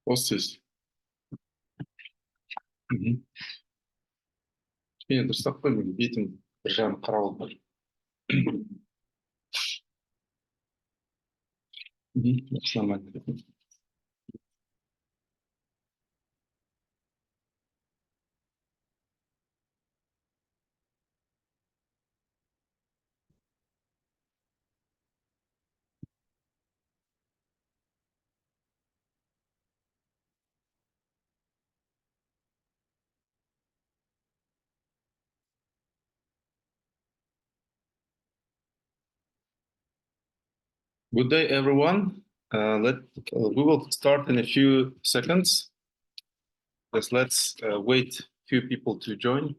Postsiz. Кішкене дұрыстап қой, мен бетім бір жағын қарап алып бар. Нормально. Good day, everyone. We will start in a few seconds. Let's wait a few people to join.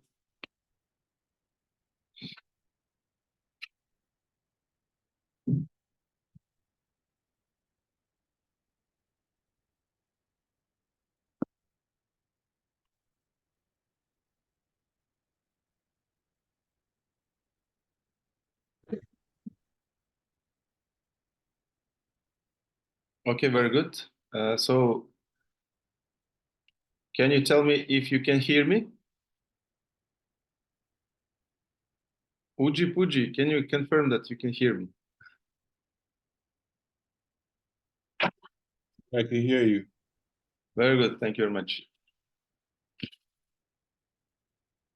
Okay, very good. So, can you tell me if you can hear me? Uji Puji, can you confirm that you can hear me? I can hear you. Very good, thank you very much.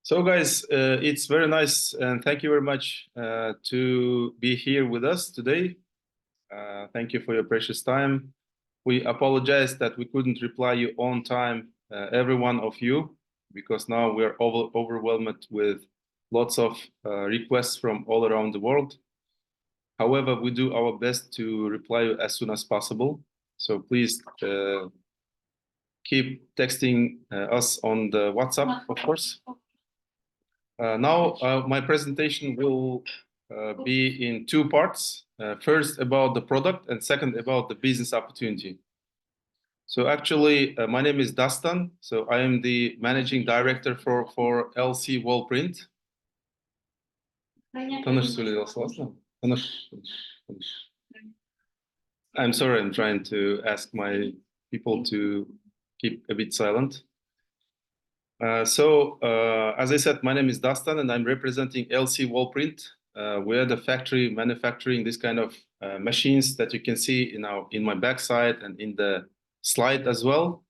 So guys, it's very nice and thank you very much to be here with us today. Thank you for your precious time. We apologize that we couldn't reply you on time, every one of you, because now we're overwhelmed with lots of requests from all around the world. However, we do our best to reply you as soon as possible. So please keep texting us on the WhatsApp, of course. Now, my presentation will be in two parts. First about the product and second about the business opportunity. So actually, my name is Dastan. So I am the managing director for LC Wall Print. I'm sorry, I'm trying to ask my people to keep a bit silent. As I said, my name is Dastan and I'm representing LC Wall Print. We are the factory manufacturing this kind of machines that you can see in my backside and in the slide as well.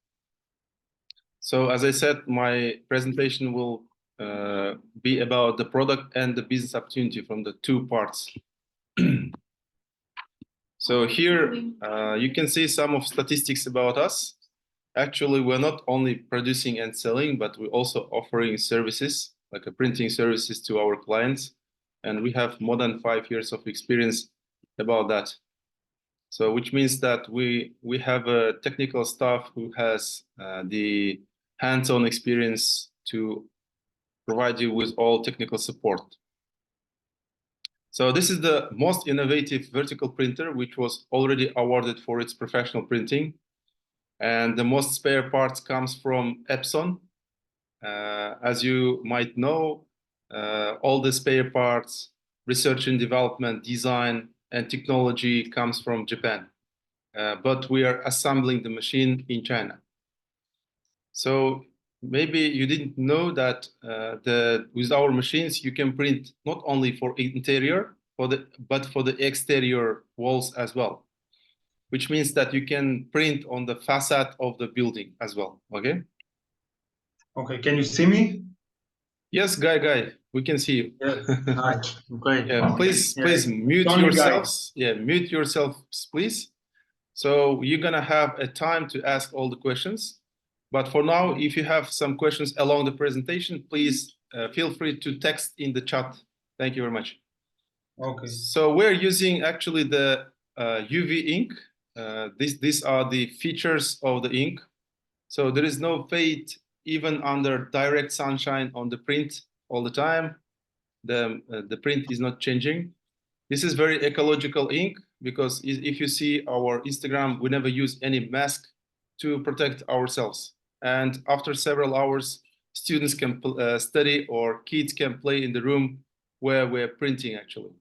So as I said, my presentation will be about the product and the business opportunity from the two parts. So here you can see some of statistics about us. Actually, we're not only producing and selling, but we're also offering services, like printing services to our clients. And we have more than 5 years of experience about that. So which means that we have a technical staff who has the hands-on experience to provide you with all technical support. So this is the most innovative vertical printer, which was already awarded for its professional printing. And the most spare parts comes from Epson. As you might know, all the spare parts, research and development, design, and technology comes from Japan. But we are assembling the machine in China. So maybe you didn't know that with our machines, you can print not only for interior, but for the exterior walls as well, which means that you can print on the facade of the building as well, okay? Okay, can you see me? Yes, Guy, we can see you. Yes, hi, great. Yeah, please mute Tony yourselves. Guy. Yeah, mute yourselves, please. So you're gonna have a time to ask all the questions. But for now, if you have some questions along the presentation, please feel free to text in the chat. Thank you very much. Okay. So we're using actually the UV ink. These are the features of the ink. So there is no fade even under direct sunshine on the print all the time. The print is not changing. This is very ecological ink because if you see our Instagram, we never use any mask to protect ourselves. And after several hours, students can study or kids can play in the room where we're printing actually.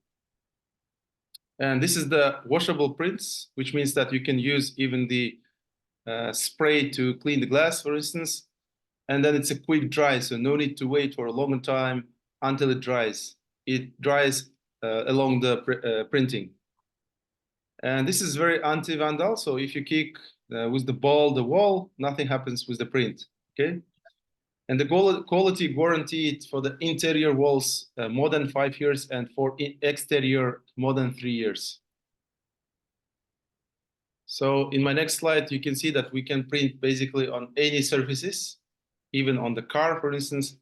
And this is the washable prints, which means that you can use even the spray to clean the glass, for instance, and then it's a quick dry, so no need to wait for a long time until it dries. It dries along the printing. And this is very anti-vandal, so if you kick with the ball the wall, nothing happens with the print, okay? And the quality guaranteed for the interior walls more than 5 years, and for exterior more than 3 years. So in my next slide, you can see that we can print basically on any surfaces, even on the car, for instance.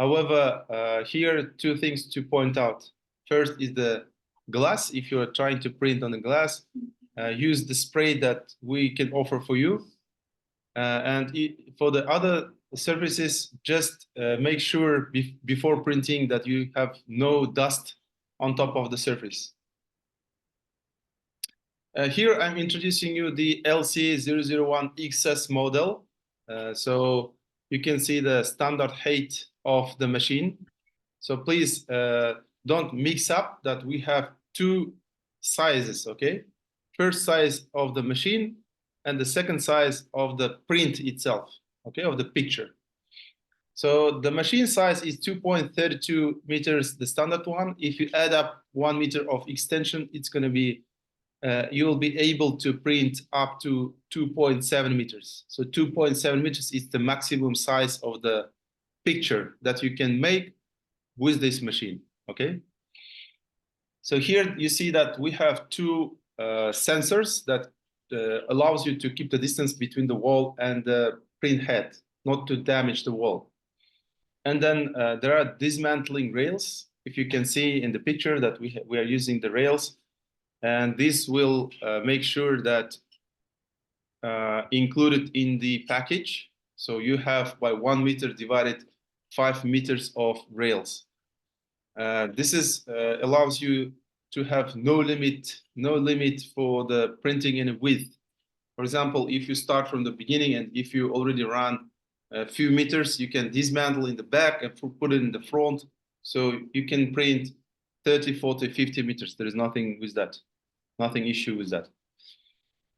However, here, 2 things to point out. First is the glass. If you're trying to print on the glass, use the spray that we can offer for you. For the other surfaces, just make sure before printing that you have no dust on top of the surface. Here I'm introducing you the LC001XS model. So you can see the standard height of the machine. So please don't mix up that we have 2 sizes, okay? First size of the machine and the second size of the print itself, okay, of the picture. So the machine size is 2.32 meters, the standard one. If you add up 1 meter of extension, it's going to be you'll be able to print up to 2.7 meters. So 2.7 meters is the maximum size of the picture that you can make with this machine, okay? So here you see that we have 2 sensors that allows you to keep the distance between the wall and the print head, not to damage the wall. And then there are dismantling rails. If you can see in the picture that we are using the rails, and this will make sure that included in the package. So you have by 1 meter divided 5 meters of rails. This is allows you to have no limit for the printing in a width. For example, if you start from the beginning and if you already run a few meters, you can dismantle in the back and put it in the front. So you can print 30, 40, 50 meters. There is nothing with that. Nothing issue with that.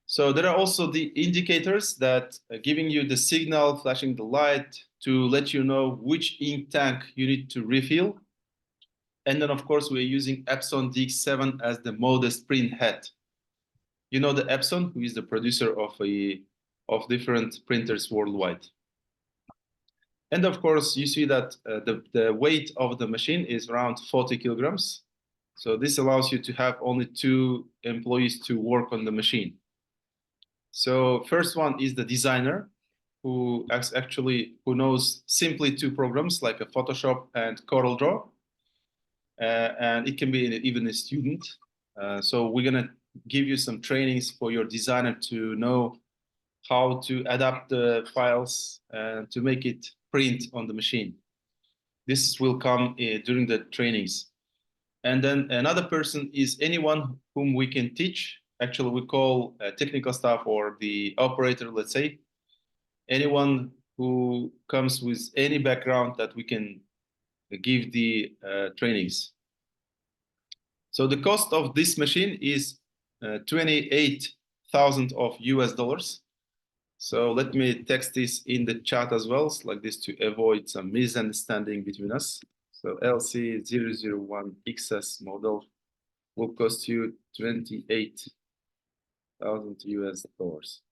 So there are also the indicators that are giving you the signal, flashing the light to let you know which ink tank you need to refill. And then, of course, we're using Epson DX7 as the modest print head. You know the Epson, who is the producer of different printers worldwide. And of course, you see that the weight of the machine is around 40 kilograms. So this allows you to have only 2 employees to work on the machine. So first one is the designer, who knows simply 2 programs like a Photoshop and CorelDRAW. And it can be even a student. So we're gonna give you some trainings for your designer to know how to adapt the files and to make it print on the machine. This will come during the trainings. And then another person is anyone whom we can teach. Actually, we call technical staff or the operator, let's say. Anyone who comes with any background that we can give the trainings. So the cost of this machine is $28,000 of US dollars. So let me text this in the chat as well, like this, to avoid some misunderstanding between us. So LC001XS model will cost you $28,000 US dollars.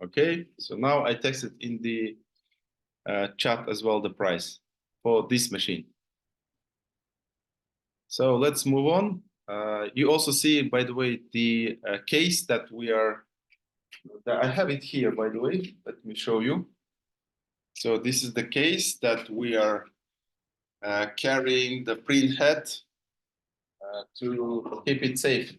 Okay, so now I texted in the chat as well the price for this machine. So let's move on. You also see, by the way, the case that we are, I have it here, by the way, let me show you. So this is the case that we are carrying the print head to keep it safe.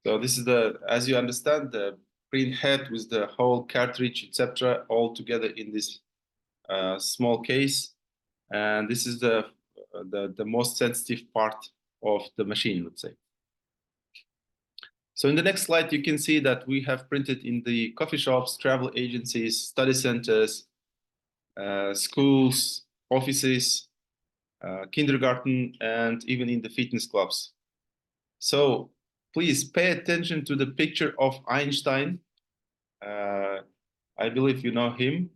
So this is as you understand, the print head with the whole cartridge, etc., all together in this small case. And this is the most sensitive part of the machine, let's say. So in the next slide, you can see that we have printed in the coffee shops, travel agencies, study centers, schools, offices, kindergarten, and even in the fitness clubs. So please pay attention to the picture of Einstein. I believe you know him,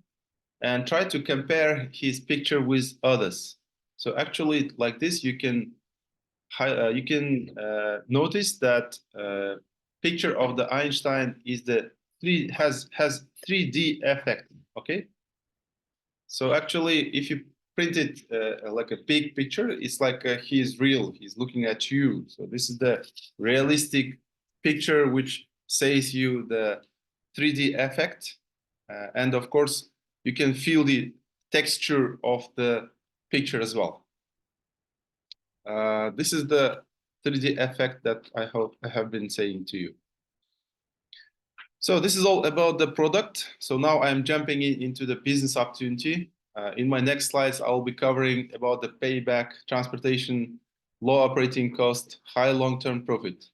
and try to compare his picture with others. So actually, like this, you can notice that picture of the Einstein is has 3D effect. Okay, so actually, if you print it like a big picture, it's like he is real. He's looking at you. So this is the realistic picture, which says you the 3D effect, and of course, you can feel the texture of the picture as well. This is the 3D effect that I hope I have been saying to you. So this is all about the product. So now I'm jumping into the business opportunity. In my next slides, I'll be covering about the payback, transportation, low operating cost, high long-term profit.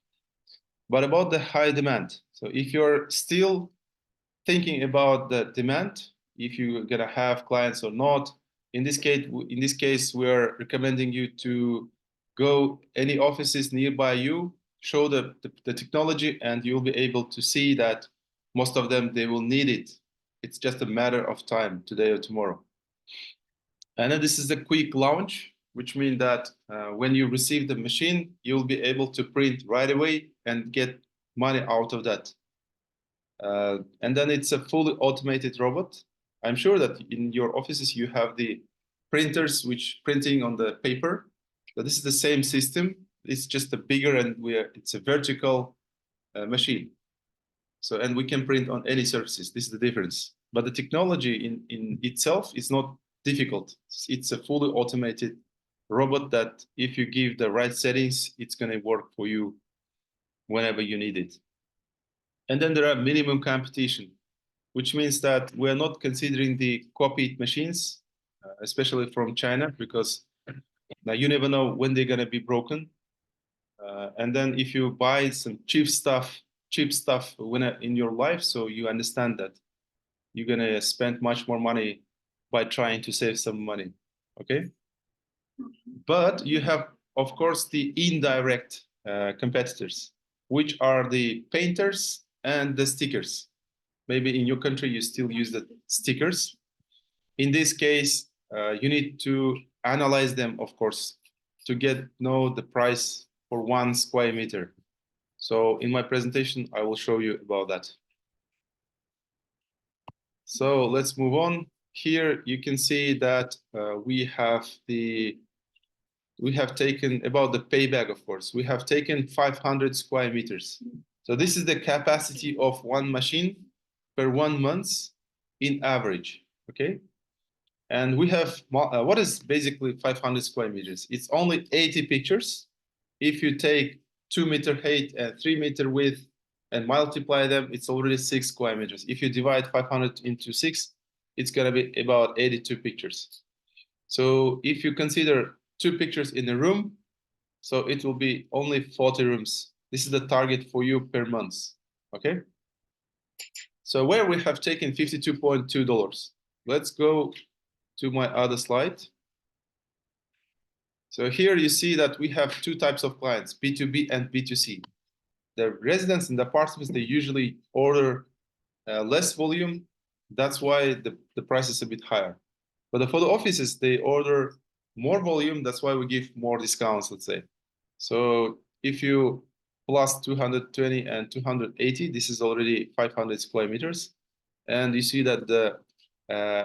But about the high demand. So if you're still thinking about the demand, if you're gonna have clients or not, in this case, we're recommending you to go any offices nearby you, show the technology, and you'll be able to see that most of them, they will need it. It's just a matter of time, today or tomorrow. And then this is a quick launch, which means that when you receive the machine, you'll be able to print right away and get money out of that. And then it's a fully automated robot. I'm sure that in your offices you have the printers which printing on the paper. But this is the same system. It's just a bigger and it's a vertical machine. So, and we can print on any surfaces. This is the difference. But the technology in itself is not difficult. It's a fully automated robot that if you give the right settings, it's going to work for you whenever you need it. And then there are minimum competition, which means that we're not considering the copied machines, especially from China, because now you never know when they're going to be broken. And then if you buy some cheap stuff when in your life, so you understand that you're going to spend much more money by trying to save some money. Okay. But you have, of course, the indirect competitors, which are the painters and the stickers. Maybe in your country, you still use the stickers. In this case, you need to analyze them, of course, to know the price for 1 square meter. So in my presentation, I will show you about that. So let's move on. Here you can see that we have taken about the payback, of course. We have taken 500 square meters. So this is the capacity of one machine per 1 month in average, okay? And we have, what is basically 500 square meters? It's only 80 pictures. If you take 2 meter height and 3 meter width and multiply them, it's already 6 square meters. If you divide 500 into 6, it's gonna be about 82 pictures. So if you consider 2 pictures in a room, so it will be only 40 rooms. This is the target for you per month, okay? So where we have taken $52.2. Let's go to my other slide. So here you see that we have 2 types of clients, B2B and B2C. The residents in the apartments, they usually order less volume. That's why the price is a bit higher. But for the offices, they order more volume. That's why we give more discounts, let's say. So if you plus 220 and 280, this is already 500 square meters. And you see that the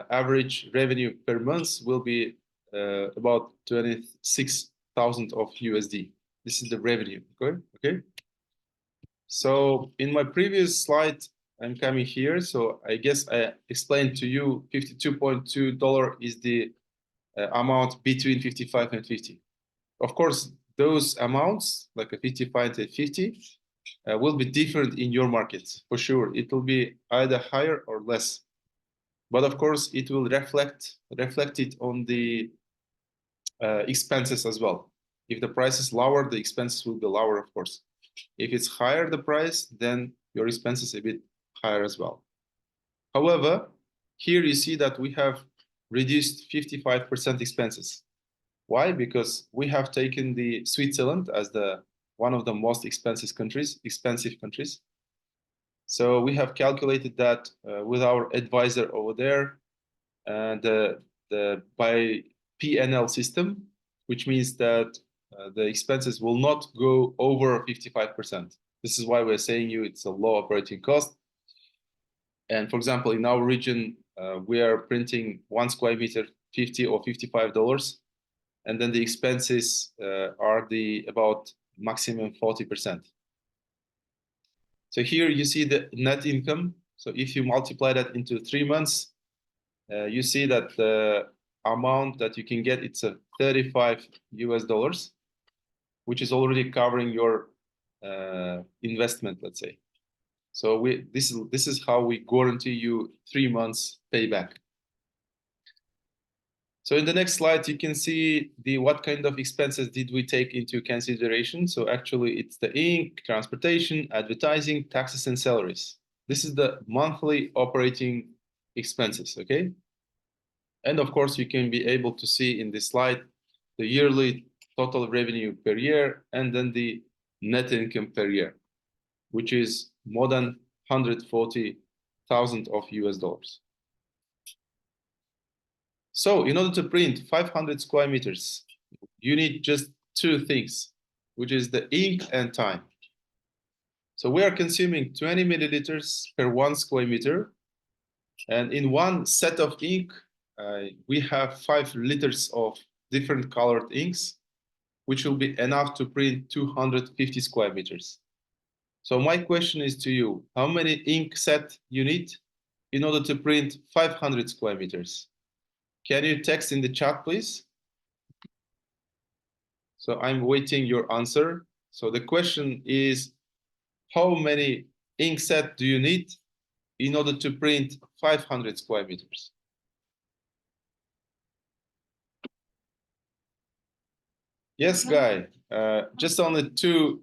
average revenue per month will be about 26,000 of USD. This is the revenue, okay? So in my previous slide, I'm coming here. So I guess I explained to you $52.2 is the amount between 55 and 50. Of course, those amounts, like a 55 and 50, will be different in your markets, for sure. It will be either higher or less. But of course, it will reflect it on the expenses as well. If the price is lower, the expenses will be lower, of course. If it's higher the price, then your expenses a bit higher as well. However, here you see that we have reduced 55% expenses. Why? Because we have taken the Switzerland as one of the most expensive countries. So we have calculated that with our advisor over there, by P&L system, which means that the expenses will not go over 55%. This is why we're saying you it's a low operating cost. And for example, in our region, we are printing 1 square meter $50 or $55, and then the expenses are about maximum 40%. So here you see the net income. So if you multiply that into 3 months, you see that the amount that you can get, it's a $35, which is already covering your investment, let's say. So this is how we guarantee you 3 months payback. So in the next slide, you can see what kind of expenses did we take into consideration. So actually, it's the ink, transportation, advertising, taxes, and salaries. This is the monthly operating expenses, okay? And of course, you can be able to see in this slide the yearly total revenue per year and then the net income per year, which is more than 140,000 of US dollars. So in order to print 500 square meters, you need just 2 things, which is the ink and time. So we are consuming 20 milliliters per 1 square meter. And in one set of ink, we have 5 liters of different colored inks, which will be enough to print 250 square meters. So my question is to you, how many ink set you need in order to print 500 square meters? Can you text in the chat, please? So I'm waiting your answer. So the question is, how many ink set do you need in order to print 500 square meters? Yes, Guy. Just only 2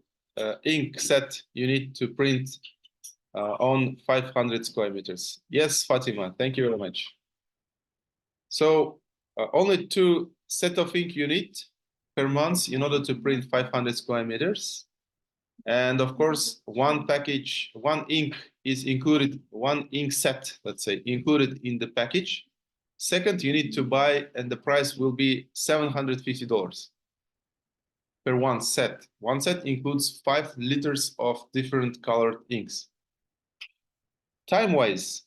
ink set you need to print on 500 square meters. Yes, Fatima, thank you very much. So only 2 set of ink you need per month in order to print 500 square meters. And of course, one package, 1 ink is included, 1 ink set, let's say, included in the package. Second, you need to buy, and the price will be $750 per 1 set. 1 set includes 5 liters of different colored inks. Time-wise,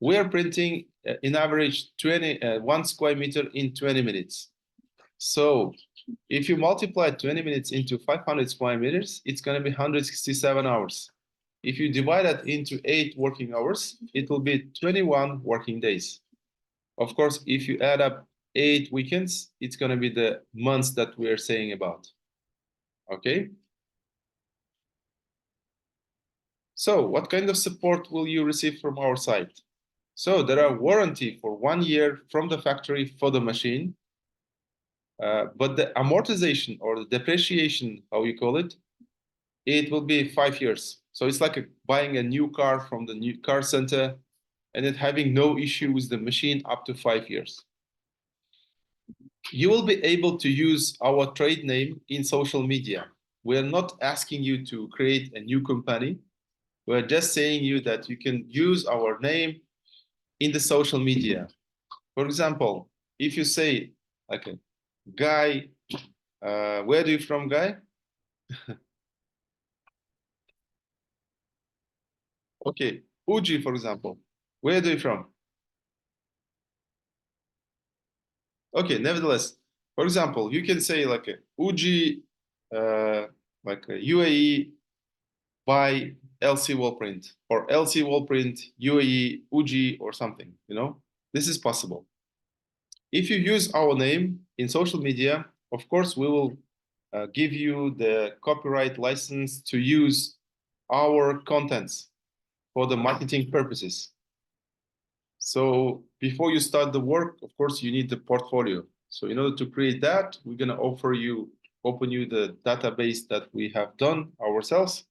we are printing in average 1 square meter in 20 minutes. So if you multiply 20 minutes into 500 square meters, it's going to be 167 hours. If you divide that into 8 working hours, it will be 21 working days. Of course, if you add up 8 weekends, it's going to be the months that we are saying about. Okay? So what kind of support will you receive from our side? So there are warranty for 1 year from the factory for the machine. But the amortization or the depreciation, how you call it, it will be 5 years. So it's like buying a new car from the new car center and then having no issue with the machine up to 5 years. You will be able to use our trade name in social media. We are not asking you to create a new company. We're just saying you that you can use our name in the social media. For example, if you say, okay, Guy, where are you from, Guy? Okay, Uji, for example, where are you from? Okay, nevertheless, for example, you can say like Uji, like a UAE by LC Wallprint or LC Wallprint UAE Uji or something, you know, this is possible. If you use our name in social media, of course, we will give you the copyright license to use our contents for the marketing purposes. So before you start the work, of course, you need the portfolio. So in order to create that, we're going to open you the database that we have done ourselves.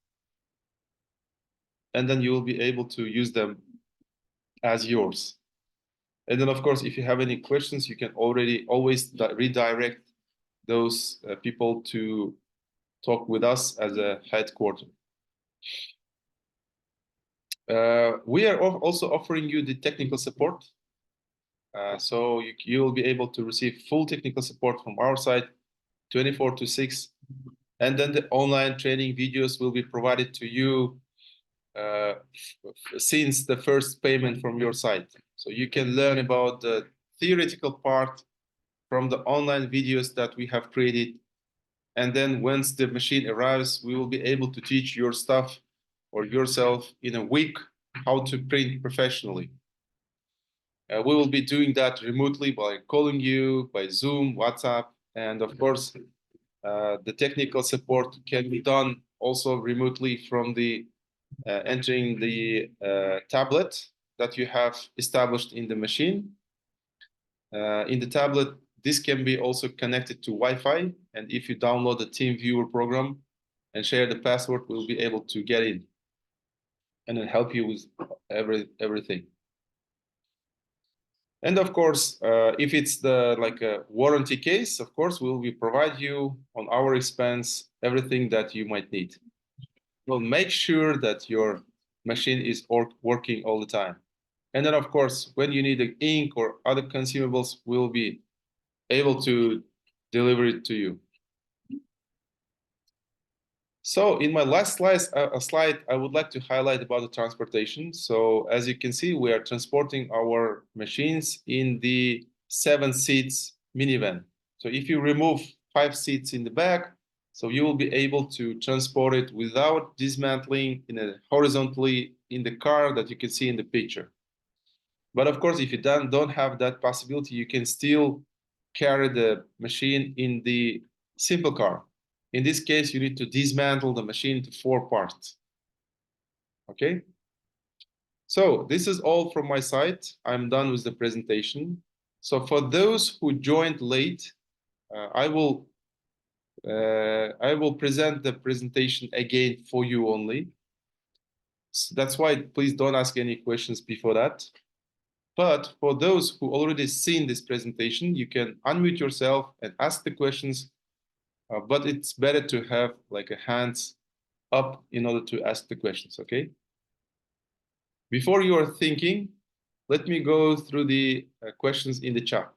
And then you will be able to use them as yours. And then, of course, if you have any questions, you can always redirect those people to talk with us as a headquarter. We are also offering you the technical support. So you will be able to receive full technical support from our side 24/6. And then the online training videos will be provided to you since the first payment from your side. So you can learn about the theoretical part from the online videos that we have created. And then once the machine arrives, we will be able to teach your staff or yourself in a week how to print professionally. We will be doing that remotely by calling you, by Zoom, WhatsApp, and of course, the technical support can be done also remotely from the entering the tablet that you have established in the machine. In the tablet, this can be also connected to Wi-Fi, and if you download the TeamViewer program and share the password, we'll be able to get in and then help you with everything. And of course, if it's like a warranty case, of course, we'll provide you on our expense everything that you might need. We'll make sure that your machine is working all the time. And then, of course, when you need the ink or other consumables, we'll be able to deliver it to you. So in my last slide, I would like to highlight about the transportation. So as you can see, we are transporting our machines in the 7 seats minivan. So if you remove 5 seats in the back, so you will be able to transport it without dismantling horizontally in the car that you can see in the picture. But of course, if you don't have that possibility, you can still carry the machine in the simple car. In this case, you need to dismantle the machine into 4 parts. Okay? So this is all from my side. I'm done with the presentation. So for those who joined late, I will present the presentation again for you only. So that's why please don't ask any questions before that. But for those who already seen this presentation, you can unmute yourself and ask the questions. But it's better to have like a hands up in order to ask the questions, okay? Before you are thinking, let me go through the questions in the chat.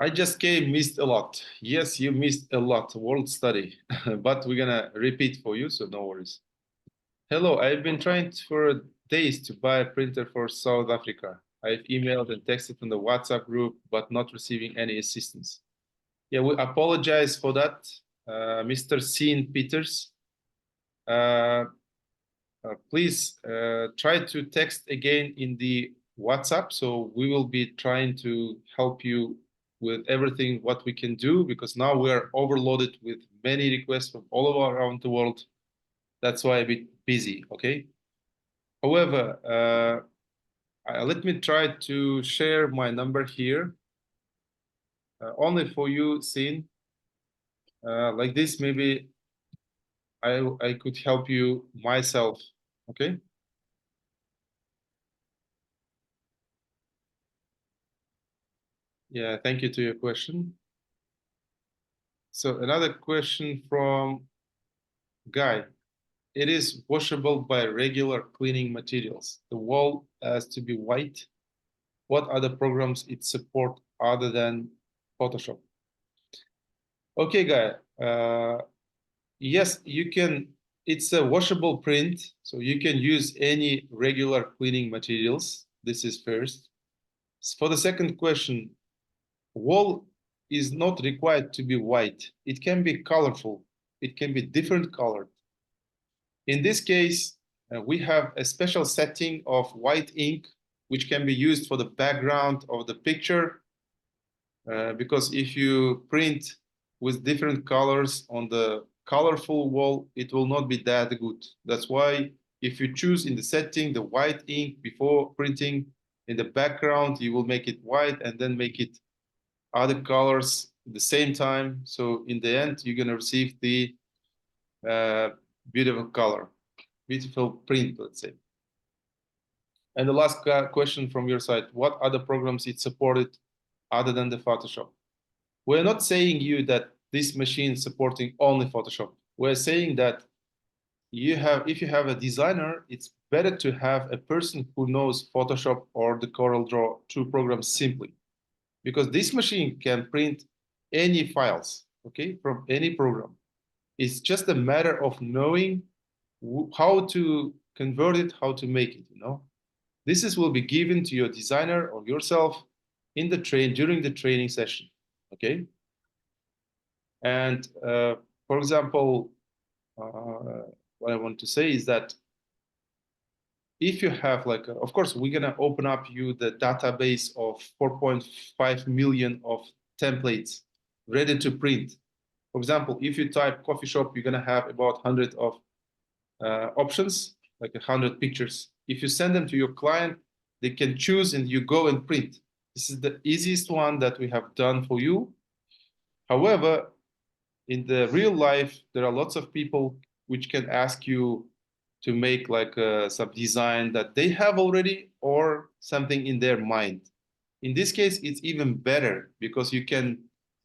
I just missed a lot. Yes, you missed a lot, world study, but we're gonna repeat for you, so no worries. Hello, I've been trying for days to buy a printer for South Africa. I've emailed and texted on the WhatsApp group, but not receiving any assistance. Yeah, we apologize for that, Mr. Sean Peters. Please try to text again in the WhatsApp. So we will be trying to help you with everything what we can do, because now we are overloaded with many requests from all over around the world. That's why I'm a bit busy, okay? However, let me try to share my number here. Only for you, Sean. Like this, maybe I could help you myself, okay? Yeah, thank you to your question. So another question from Guy. It is washable by regular cleaning materials. The wall has to be white. What other programs it support other than Photoshop? Okay, Guy. Yes, you can. It's a washable print, so you can use any regular cleaning materials. This is first. For the second question, wall is not required to be white. It can be colorful. It can be different colored. In this case, we have a special setting of white ink, which can be used for the background of the picture. Because if you print with different colors on the colorful wall, it will not be that good. That's why if you choose in the setting the white ink before printing, in the background, you will make it white and then make it other colors at the same time. So in the end, you're going to receive the beautiful color, beautiful print, let's say. And the last question from your side, what other programs it supported other than the Photoshop? We're not saying you that this machine is supporting only Photoshop. We're saying that if you have a designer, it's better to have a person who knows Photoshop or the CorelDRAW 2 programs simply, because this machine can print any files, okay, from any program. It's just a matter of knowing how to convert it, how to make it, you know. Will be given to your designer or yourself in the during the training session, okay? And for example, what I want to say is that if you have like, of course, we're gonna open up you the database of 4.5 million of templates ready to print. For example, if you type coffee shop, you're gonna have about 100 of options, like 100 pictures. If you send them to your client, they can choose and you go and print. This is the easiest one that we have done for you. However, in the real life, there are lots of people which can ask you to make like some design that they have already or something in their mind. In this case, it's even better because you can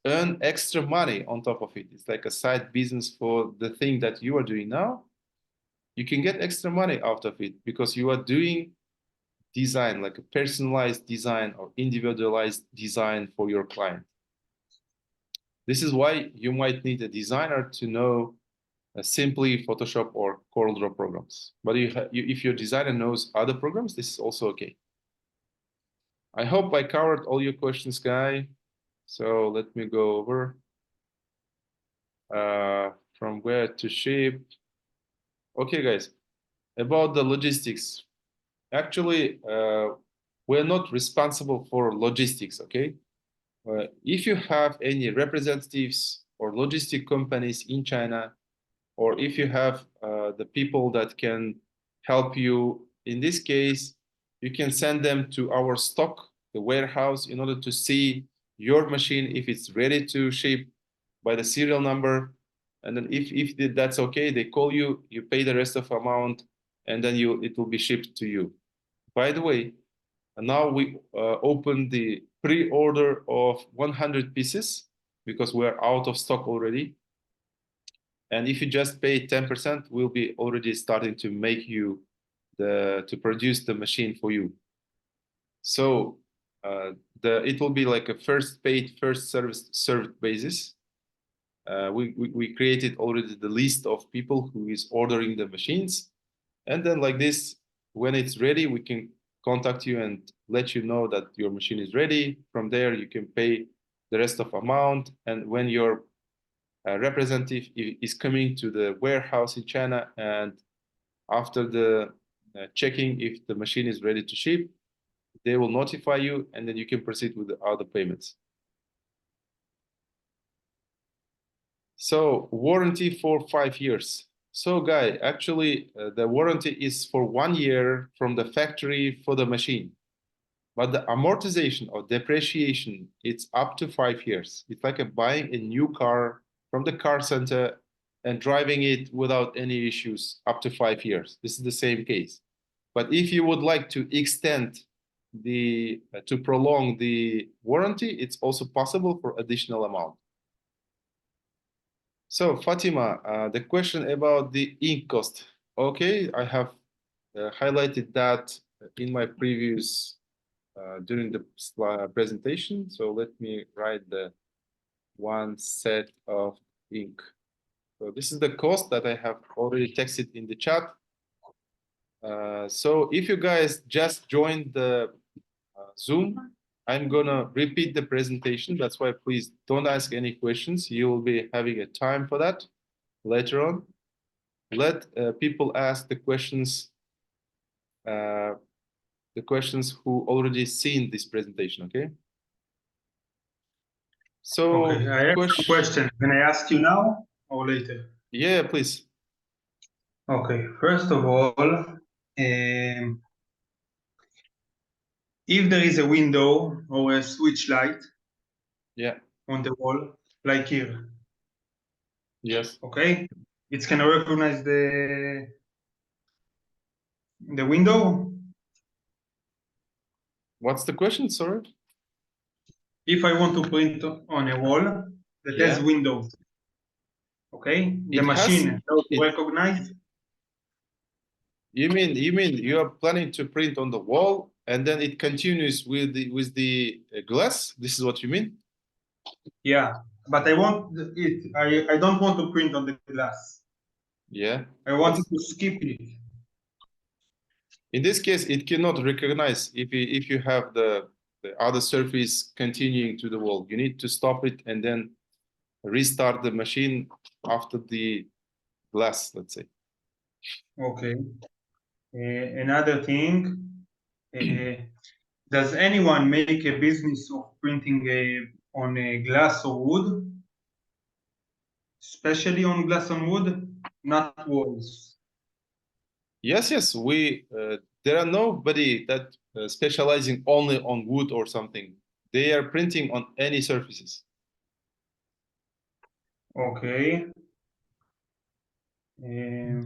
earn extra money on top of it. It's like a side business for the thing that you are doing now. You can get extra money out of it because you are doing design, like a personalized design or individualized design for your client. This is why you might need a designer to know simply Photoshop or CorelDRAW programs. But if your designer knows other programs, this is also okay. I hope I covered all your questions, Guy. So let me go over from where to ship. Okay, guys, about the logistics. Actually, we're not responsible for logistics, okay? If you have any representatives or logistic companies in China, or if you have the people that can help you, in this case, you can send them to our stock, the warehouse, in order to see your machine if it's ready to ship by the serial number. And then if that's okay, they call you, you pay the rest of the amount, and then it will be shipped to you. By the way, now we open the pre-order of 100 pieces because we're out of stock already. And if you just pay 10%, we'll be already starting to make you to produce the machine for you. So it will be like a first paid, first service served basis. We created already the list of people who is ordering the machines. And then like this, when it's ready, we can contact you and let you know that your machine is ready. From there, you can pay the rest of amount. And when your representative is coming to the warehouse in China, and after the checking if the machine is ready to ship, they will notify you, and then you can proceed with the other payments. So warranty for 5 years. So Guy, actually the warranty is for 1 year from the factory for the machine. But the amortization or depreciation, it's up to 5 years. It's like buying a new car from the car center and driving it without any issues up to 5 years. This is the same case. But if you would like to extend to prolong the warranty, it's also possible for additional amount. So Fatima, the question about the ink cost. Okay, I have highlighted that in my previous during the presentation. So let me write the one set of ink. So this is the cost that I have already texted in the chat. So if you guys just joined the Zoom, I'm gonna repeat the presentation. That's why please don't ask any questions. You will be having a time for that later on. Let people ask the questions who already seen this presentation, okay? So okay, I have a question. Can I ask you now or later? Yeah, please. Okay, first of all, if there is a window or a switch light on the wall, like here, yes, okay, it's gonna recognize the window. What's the question, sorry? If I want to print on a wall that has windows, okay, the machine will recognize. You mean you are planning to print on the wall and then it continues with the glass? This is what you mean? Yeah, but I want it. I don't want to print on the glass. Yeah. I want to skip it. In this case, it cannot recognize if you have the other surface continuing to the wall. You need to stop it and then restart the machine after the glass, let's say. Okay. Another thing, does anyone make a business of printing on glass or wood? Especially on glass and wood, not walls. Yes. There are nobody that specializing only on wood or something. They are printing on any surfaces. Okay. I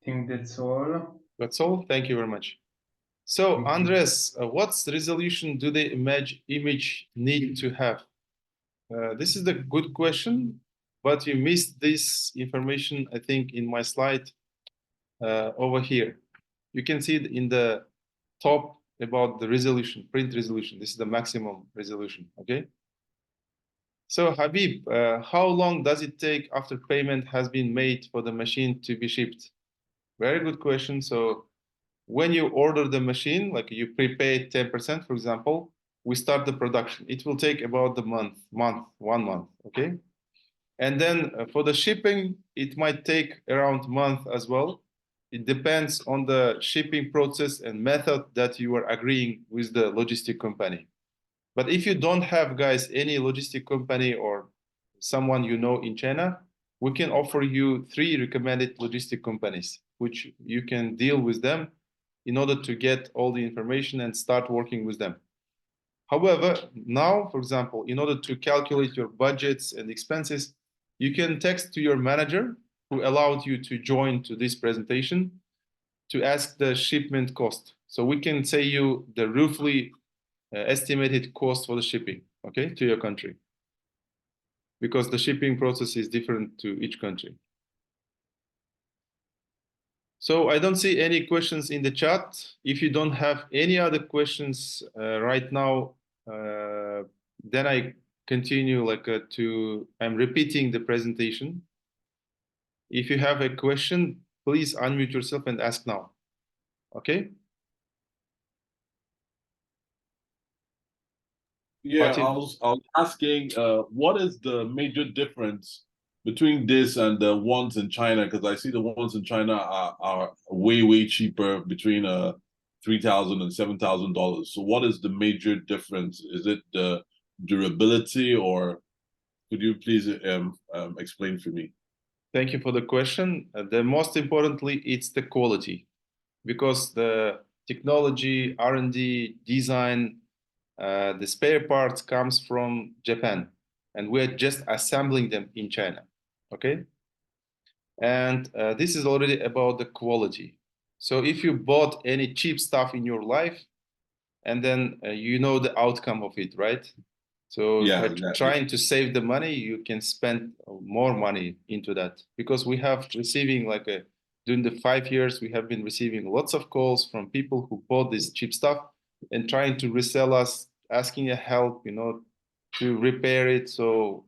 think that's all. That's all. Thank you very much. So, Andres, what's resolution do the image need to have? This is the good question, but you missed this information, I think, in my slide over here. You can see it in the top about the resolution, print resolution. This is the maximum resolution, okay? So, Habib, how long does it take after payment has been made for the machine to be shipped? Very good question. So, when you order the machine, like you prepay 10%, for example, we start the production. It will take about the 1 month, okay? And then for the shipping, it might take around a month as well. It depends on the shipping process and method that you are agreeing with the logistic company. But if you don't have, guys, any logistic company or someone you know in China, we can offer you 3 recommended logistic companies, which you can deal with them in order to get all the information and start working with them. However, now, for example, in order to calculate your budgets and expenses, you can text to your manager who allowed you to join to this presentation to ask the shipment cost. So we can say you the roughly estimated cost for the shipping, okay, to your country. Because the shipping process is different to each country. So I don't see any questions in the chat. If you don't have any other questions right now, then I continue I'm repeating the presentation. If you have a question, please unmute yourself and ask now. Okay? Yeah, I was asking, what is the major difference between this and the ones in China? Because I see the ones in China are way cheaper, between $3,000 and $7,000. So what is the major difference? Is it the durability, or could you please explain for me? Thank you for the question. The most importantly, it's the quality, because the technology, R&D, design, the spare parts comes from Japan, and we're just assembling them in China, okay? And this is already about the quality. So if you bought any cheap stuff in your life, and then you know the outcome of it, right? So Yeah, by exactly. trying to save the money, you can spend more money into that, because we have receiving during the 5 years, we have been receiving lots of calls from people who bought this cheap stuff and trying to resell us, asking a help, to repair it. So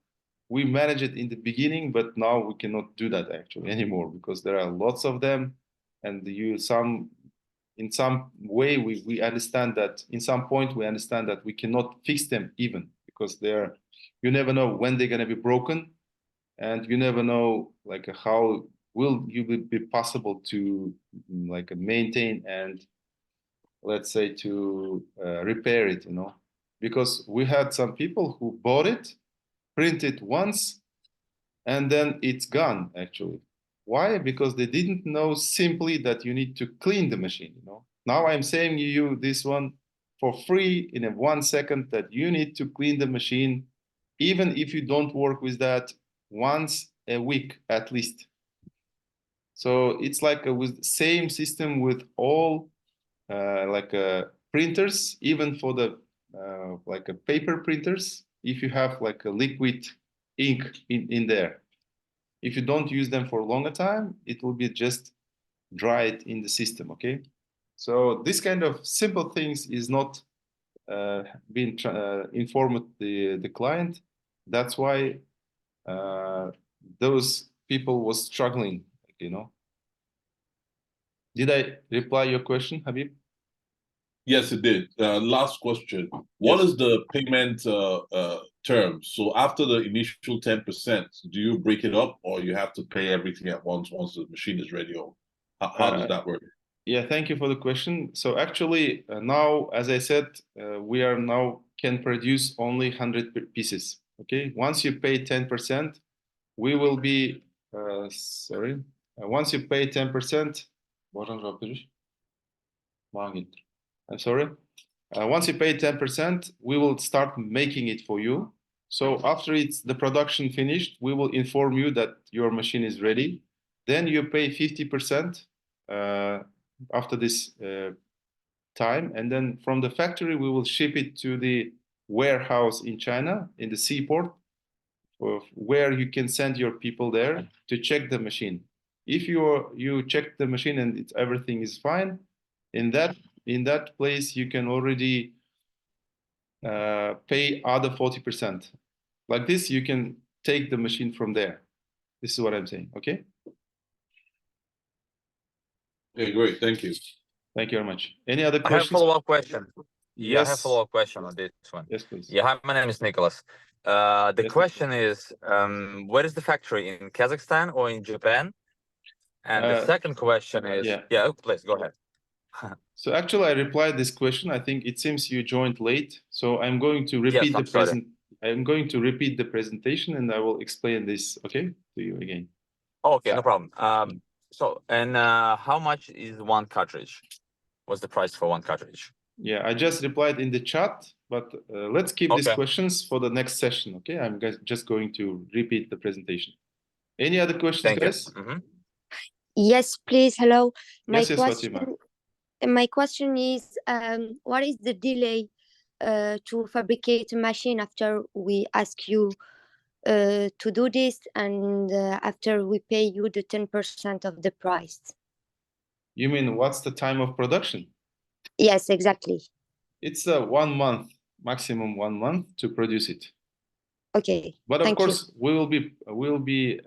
we manage it in the beginning, but now we cannot do that actually anymore, because there are lots of them, and in some way we understand that in some point we understand that we cannot fix them even, because you never know when they're going to be broken, and you never know how will you be possible to maintain and, let's say, to repair it, because we had some people who bought it, print it once, and then it's gone actually. Why? Because they didn't know simply that you need to clean the machine. Now I'm saying you this one for free in 1 second, that you need to clean the machine, even if you don't work with that, once a week at least. So it's with the same system with all printers, even for the paper printers. If you have a liquid ink in there, if you don't use them for a longer time, it will be just dry it in the system, okay? So this kind of simple things is not being informed the client. That's why those people was struggling, you know. Did I reply your question, Habib? Yes, it did. Last question. What is the payment term? So after the initial 10%, do you break it up or you have to pay everything at once the machine is ready? Or how does that work? Yeah, thank you for the question. So actually now, as I said, we are now can produce only 100 pieces, okay? Once you pay 10%, we will be, once you pay 10%, I'm sorry. Once you pay 10%, we will start making it for you. So after it's the production finished, we will inform you that your machine is ready. Then you pay 50% after this time. And then from the factory, we will ship it to the warehouse in China, in the seaport, where you can send your people there to check the machine. If you check the machine and everything is fine, in that place you can already pay other 40%. Like this, you can take the machine from there. This is what I'm saying. Okay. Okay, great. Thank you. Thank you very much. Any other questions? I have a follow-up question. Yes. Yeah, I have a follow-up question on this one. Yes, please. Yeah, hi, my name is Nicholas. The question is, where is the factory, in Kazakhstan or in Japan? And the second question is, yeah, please go ahead. So actually, I replied this question. I think it seems you joined late. So I'm going to repeat I'm going to repeat the presentation, and I will explain this, okay, to you again. Okay, no problem. So, and how much is one cartridge? What's the price for one cartridge? Yeah, I just replied in the chat, but let's keep these questions for the next session, okay? I'm just going to repeat the presentation. Any other questions, guys? Yes, please. Hello. Yes, Fatima. My question is, what is the delay to fabricate a machine after we ask you to do this and after we pay you the 10% of the price? You mean what's the time of production? Yes, exactly. It's 1 month, maximum 1 month to produce it. Okay. But of course, we will be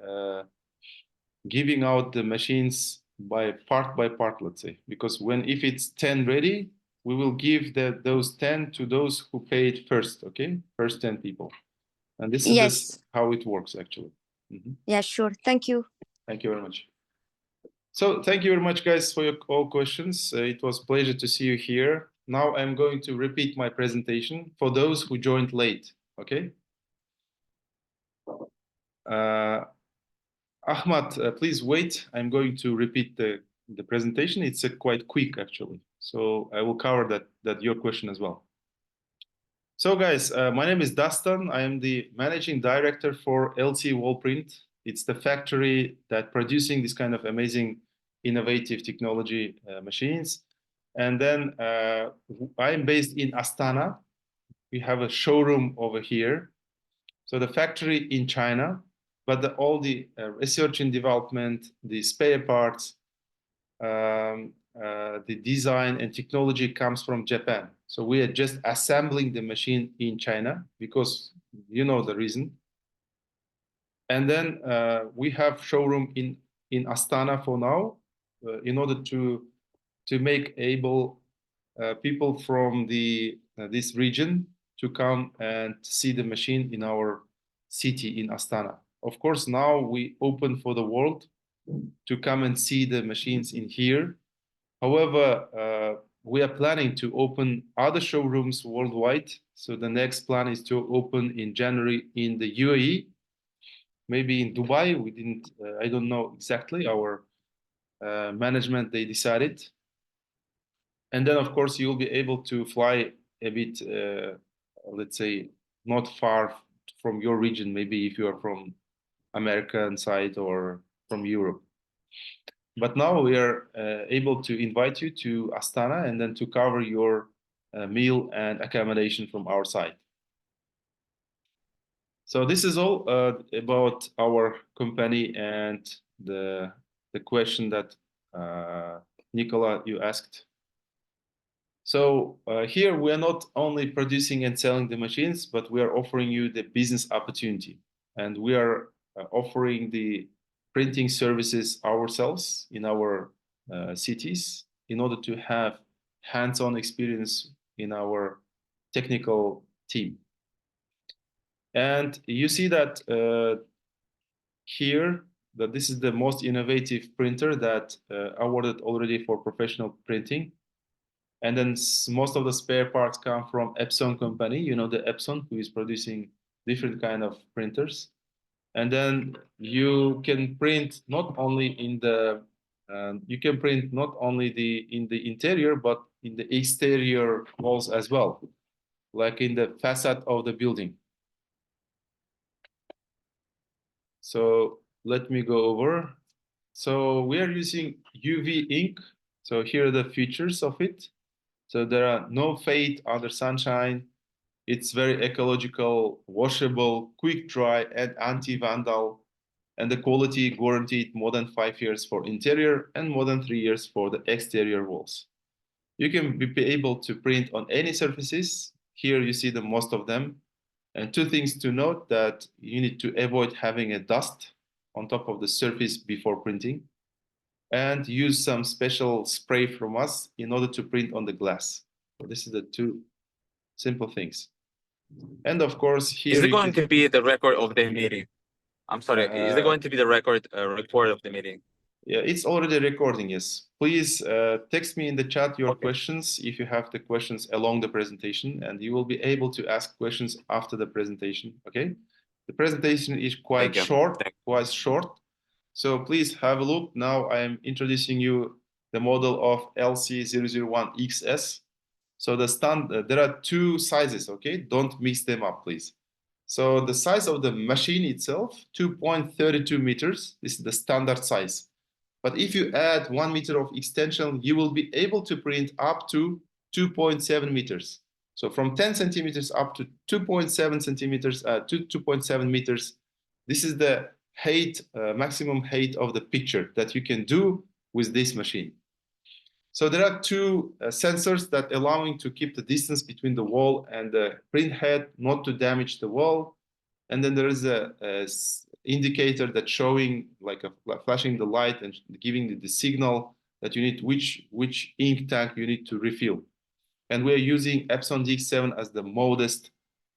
giving out the machines by part, let's say, because if it's 10 ready, we will give those 10 to those who paid first, okay? First 10 people. And this is how it works, actually. Yeah, sure. Thank you. Thank you very much. So thank you very much, guys, for your all questions. It was a pleasure to see you here. Now I'm going to repeat my presentation for those who joined late, okay? Ahmad, please wait. I'm going to repeat the presentation. It's quite quick, actually. So I will cover that your question as well. So guys, my name is Dastan. I am the managing director for LC Wallprint. It's the factory that producing this kind of amazing, innovative technology machines. And then I'm based in Astana. We have a showroom over here. So the factory in China, but all the research and development, the spare parts, the design and technology comes from Japan. So we are just assembling the machine in China because you know the reason. And then we have showroom in Astana for now, in order to make able people from this region to come and see the machine in our city in Astana. Of course, now we open for the world to come and see the machines in here. However, we are planning to open other showrooms worldwide. So the next plan is to open in January in the UAE, maybe in Dubai. We didn't, I don't know exactly. Our management, they decided. And then, of course, you'll be able to fly a bit, let's say, not far from your region, maybe if you are from American side or from Europe. But now we are able to invite you to Astana and then to cover your meal and accommodation from our side. So this is all about our company and the question that Nicola, you asked. So here we are not only producing and selling the machines, but we are offering you the business opportunity. And we are offering the printing services ourselves in our cities in order to have hands-on experience in our technical team. And you see that here, that this is the most innovative printer that awarded already for professional printing. And then most of the spare parts come from Epson company, you know, the Epson, who is producing different kind of printers. And then you can print not only in the in the interior, but in the exterior walls as well, like in the facade of the building. So let me go over. So we are using UV ink. So here are the features of it. So there are no fade under sunshine. It's very ecological, washable, quick dry, and anti-vandal. And the quality guaranteed more than 5 years for interior and more than 3 years for the exterior walls. You can be able to print on any surfaces. Here you see the most of them. And two things to note: that you need to avoid having a dust on top of the surface before printing, and use some special spray from us in order to print on the glass. So this is the two simple things. And of course, here is it going to be the record of the meeting? I'm sorry, is it going to be the record of the meeting? Yeah, it's already recording, yes. Please text me in the chat your questions if you have the questions along the presentation, and you will be able to ask questions after the presentation, okay? The presentation is quite short. So please have a look. Now I am introducing you the model of LC001XS. So there are two sizes, okay? Don't mix them up, please. So the size of the machine itself, 2.32 meters. This is the standard size. But if you add 1 meter of extension, you will be able to print up to 2.7 meters. So from 10 centimeters up to 2.7 centimeters, 2.7 meters. This is the height, maximum height of the picture that you can do with this machine. So there are two sensors that allowing to keep the distance between the wall and the print head, not to damage the wall. And then there is a indicator that's showing, like flashing the light and giving the signal that you need which ink tank you need to refill. And we're using Epson DX7 as the modest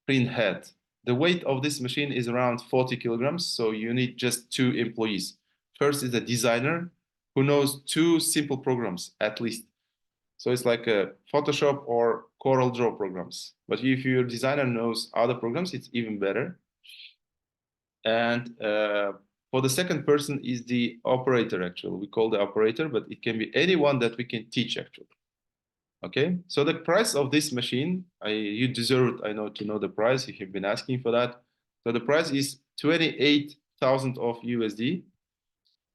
print head. The weight of this machine is around 40 kilograms, so you need just 2 employees. First is the designer, who knows 2 simple programs at least. So it's like a Photoshop or Corel Draw programs. But if your designer knows other programs, it's even better. And for the second person is the operator, actually. We call the operator, but it can be anyone that we can teach, actually. Okay, so the price of this machine, you deserve, I know, to know the price if you've been asking for that. So the price is 28,000 of USD.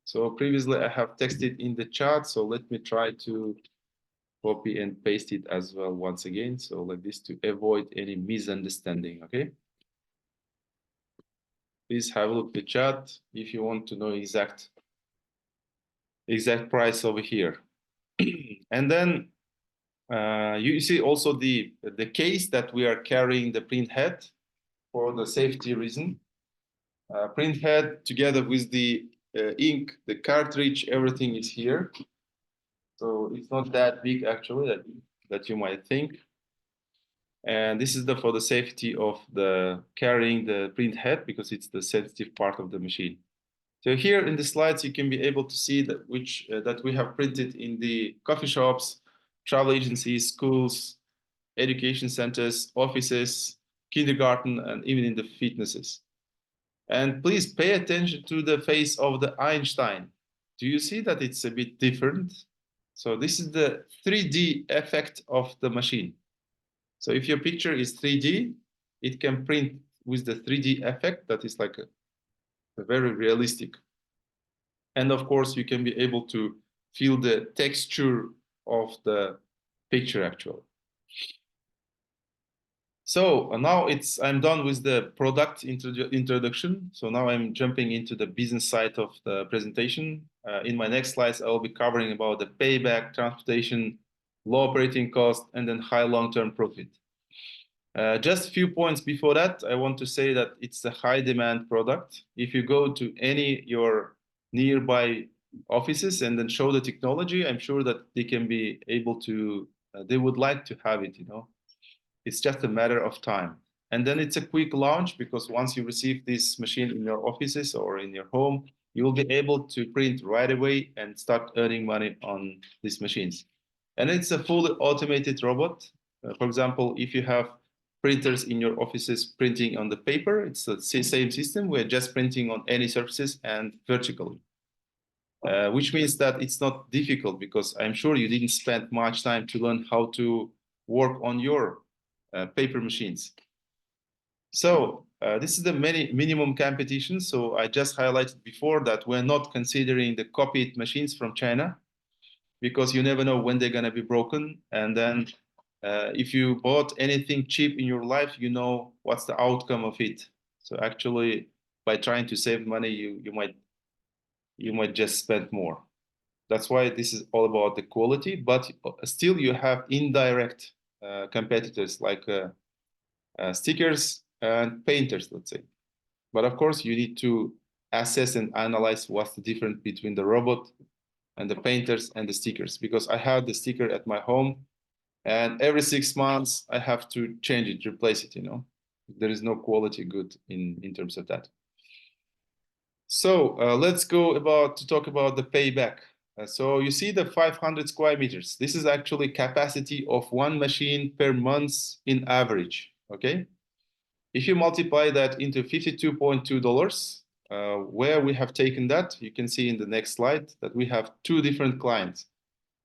So previously I have texted in the chat, so let me try to copy and paste it as well once again. So like this, to avoid any misunderstanding, okay? Please have a look at the chat if you want to know exact price over here. And then you see also the case that we are carrying the print head for the safety reason. Print head together with the ink, the cartridge, everything is here. So it's not that big actually that you might think. And this is for the safety of the carrying the print head, because it's the sensitive part of the machine. So here in the slides, you can be able to see that that we have printed in the coffee shops, travel agencies, schools, education centers, offices, kindergarten, and even in the fitnesses. And please pay attention to the face of the Einstein. Do you see that it's a bit different? So this is the 3D effect of the machine. So if your picture is 3D, it can print with the 3D effect that is like a very realistic. And of course, you can be able to feel the texture of the picture actually. So now I'm done with the product introduction. So now I'm jumping into the business side of the presentation. In my next slides, I will be covering about the payback, transportation, low operating cost, and then high long-term profit. Just a few points before that, I want to say that it's a high demand product. If you go to any your nearby offices and then show the technology, I'm sure that they can be able to, they would like to have it, you know. It's just a matter of time. And then it's a quick launch, because once you receive this machine in your offices or in your home, you will be able to print right away and start earning money on these machines. And it's a fully automated robot. For example, if you have printers in your offices printing on the paper, it's the same system. We're just printing on any surfaces and vertically. Which means that it's not difficult, because I'm sure you didn't spend much time to learn how to work on your paper machines. So this is the minimum competition. So I just highlighted before that we're not considering the copied machines from China, because you never know when they're going to be broken. And then if you bought anything cheap in your life, you know what's the outcome of it. So actually, by trying to save money, you might just spend more. That's why this is all about the quality, but still you have indirect competitors like stickers and painters, let's say. But of course, you need to assess and analyze what's the difference between the robot and the painters and the stickers, because I have the sticker at my home, and every 6 months I have to change it, replace it, you know. There is no quality good in terms of that. So let's go to talk about the payback. So you see the 500 square meters. This is actually capacity of one machine per month in average, okay? If you multiply that into $52.2, where we have taken that, you can see in the next slide that we have two different clients,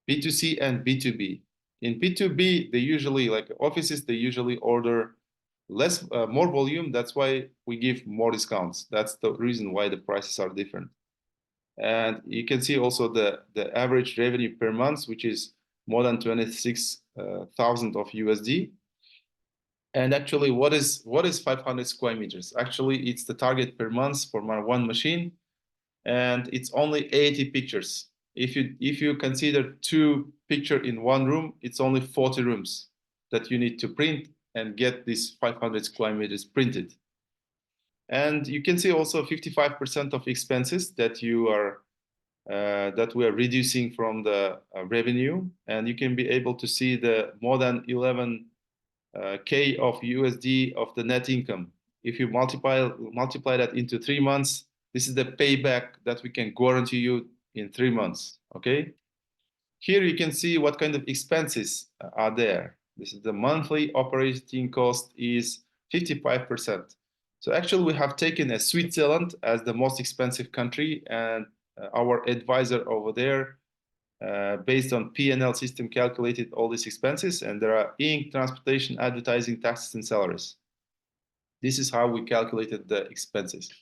B2C and B2B. In B2B, they usually, like offices, they usually order more volume. That's why we give more discounts. That's the reason why the prices are different. And you can see also the average revenue per month, which is more than 26,000 of USD. And actually, what is 500 square meters? Actually, it's the target per month for my one machine, and it's only 80 pictures. If you consider 2 pictures in one room, it's only 40 rooms that you need to print and get this 500 square meters printed. And you can see also 55% of expenses that we are reducing from the revenue, and you can be able to see the more than 11K of USD of the net income. If you multiply that into 3 months, this is the payback that we can guarantee you in 3 months. Okay. Here you can see what kind of expenses are there. This is the monthly operating cost is 55%. So actually we have taken Switzerland as the most expensive country, and our advisor over there, based on P&L system, calculated all these expenses, and there are ink, transportation, advertising, taxes, and salaries. This is how we calculated the expenses.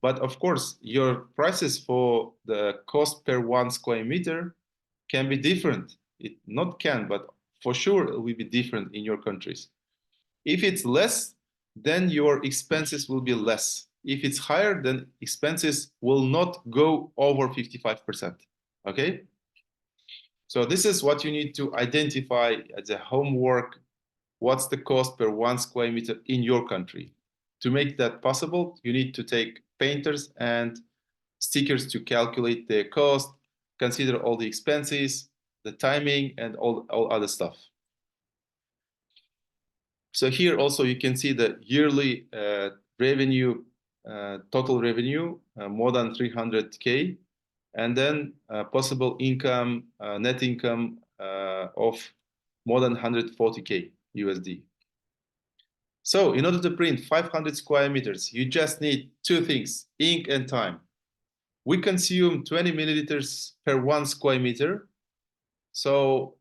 But of course, your prices for the cost per 1 square meter can be different. It not can, but for sure it will be different in your countries. If it's less, then your expenses will be less. If it's higher, then expenses will not go over 55%. Okay? So this is what you need to identify as a homework. What's the cost per 1 square meter in your country? To make that possible, you need to take painters and stickers to calculate their cost, consider all the expenses, the timing, and all other stuff. So here also you can see the yearly revenue, total revenue, more than 300K, and then possible income, net income of more than 140K USD. So in order to print 500 square meters, you just need 2 things, ink and time. We consume 20 milliliters per 1 square meter. So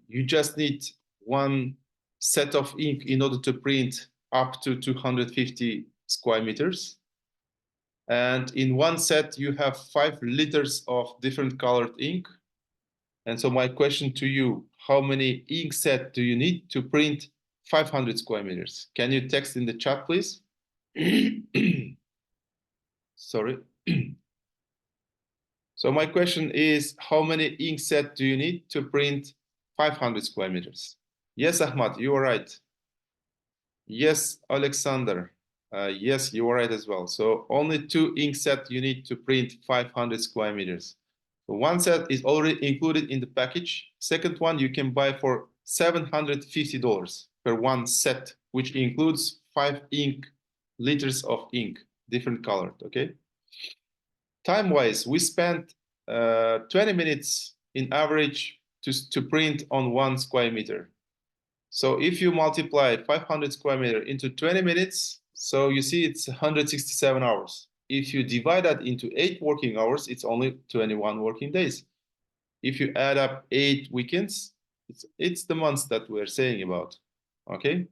you just need 1 set of ink in order to print up to 250 square meters. And in 1 set, you have 5 liters of different colored ink. And so my question to you, how many ink sets do you need to print 500 square meters. Can you text in the chat, please? Sorry. So my question is, how many ink set do you need to print 500 square meters? Yes, Ahmad, you are right. Yes, Alexander. Yes, you are right as well. So only 2 ink set you need to print 500 square meters. So one set is already included in the package. Second one you can buy for $750 per one set, which includes 5 liters of ink, different colored, okay? Time-wise, we spent 20 minutes in average to print on 1 square meter. So if you multiply 500 square meter into 20 minutes, so you see it's 167 hours. If you divide that into 8 working hours, it's only 21 working days. If you add up 8 weekends, it's the months that we're saying about, okay?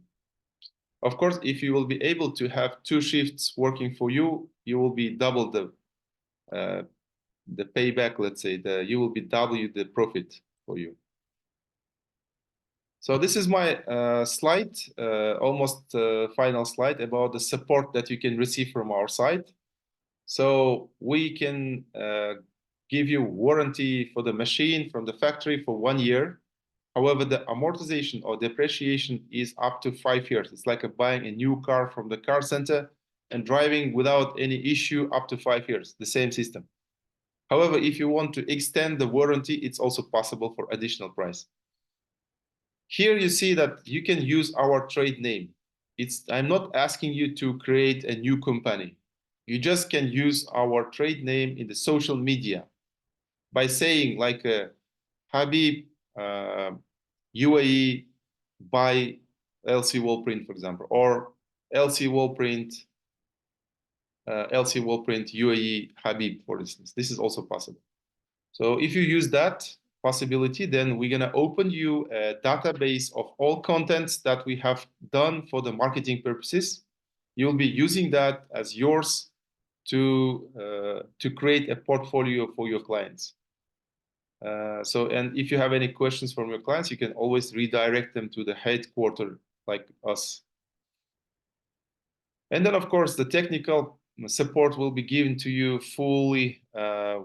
Of course, if you will be able to have 2 shifts working for you, you will be double the payback, let's say, you will be double the profit for you. So this is my slide, almost final slide about the support that you can receive from our side. So we can give you warranty for the machine from the factory for 1 year. However, the amortization or depreciation is up to 5 years. It's like buying a new car from the car center and driving without any issue up to 5 years, the same system. However, if you want to extend the warranty, it's also possible for additional price. Here you see that you can use our trade name. I'm not asking you to create a new company. You just can use our trade name in the social media by saying like Habib UAE by LC Wallprint, for example, or LC Wallprint UAE Habib, for instance. This is also possible. So if you use that possibility, then we're gonna open you a database of all contents that we have done for the marketing purposes. You'll be using that as yours to create a portfolio for your clients. And if you have any questions from your clients, you can always redirect them to the headquarters like us. And then, of course, the technical support will be given to you fully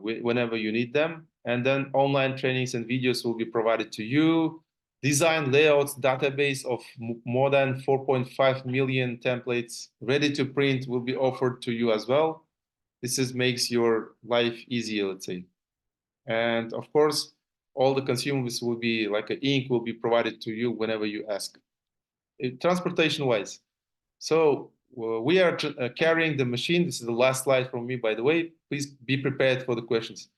whenever you need them. And then online trainings and videos will be provided to you. Design layouts database of more than 4.5 million templates ready to print will be offered to you as well. This makes your life easier, let's say. And of course, all the consumables will be like an ink will be provided to you whenever you ask. Transportation wise, so we are carrying the machine. This is the last slide from me, by the way. Please be prepared for the questions.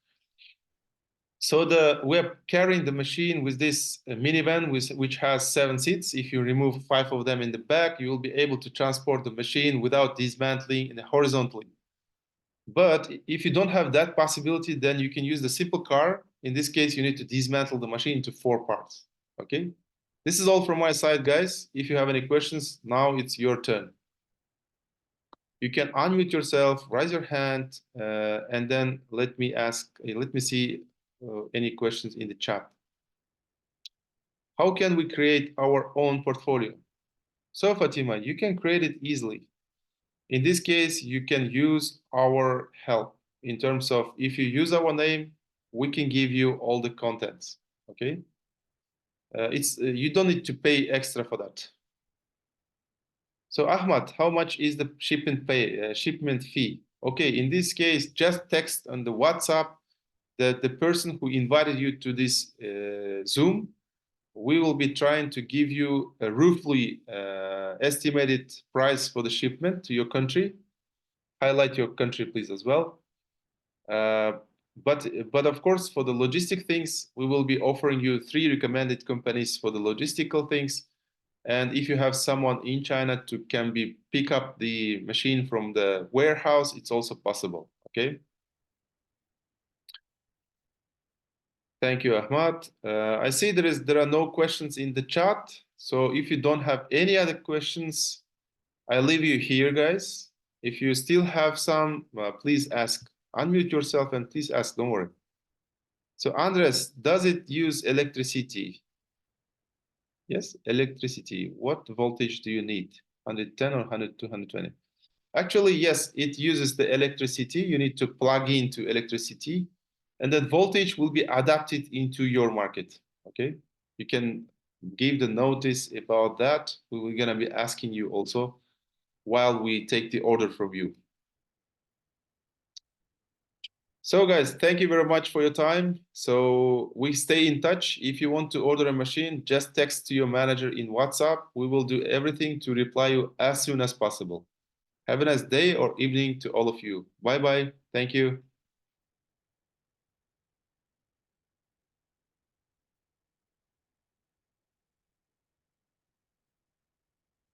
So we're carrying the machine with this minivan which has 7 seats. If you remove 5 of them in the back, you will be able to transport the machine without dismantling horizontally. But if you don't have that possibility, then you can use the simple car. In this case, you need to dismantle the machine into 4 parts, okay? This is all from my side, guys. If you have any questions, now it's your turn. You can unmute yourself, raise your hand, and then let me see any questions in the chat. How can we create our own portfolio? So Fatima, you can create it easily. In this case, you can use our help in terms of if you use our name, we can give you all the contents, okay? You don't need to pay extra for that. So Ahmad, how much is the shipment fee? Okay, in this case, just text on the WhatsApp the person who invited you to this Zoom. We will be trying to give you a roughly estimated price for the shipment to your country. Highlight your country, please, as well. But of course, for the logistic things, we will be offering you 3 recommended companies for the logistical things. And if you have someone in China can pick up the machine from the warehouse, it's also possible, okay? Thank you, Ahmad. I see there are no questions in the chat. So if you don't have any other questions, I leave you here, guys. If you still have some, please ask. Unmute yourself and please ask, don't worry. So Andres, does it use electricity? Yes, electricity. What voltage do you need? 110 or 100 to 120? Actually, yes, it uses the electricity. You need to plug into electricity, and that voltage will be adapted into your market. Okay, you can give the notice about that. We're gonna be asking you also while we take the order from you. So guys, thank you very much for your time. So we stay in touch. If you want to order a machine, just text to your manager in WhatsApp. We will do everything to reply you as soon as possible. Have a nice day or evening to all of you. Bye-bye. Thank you.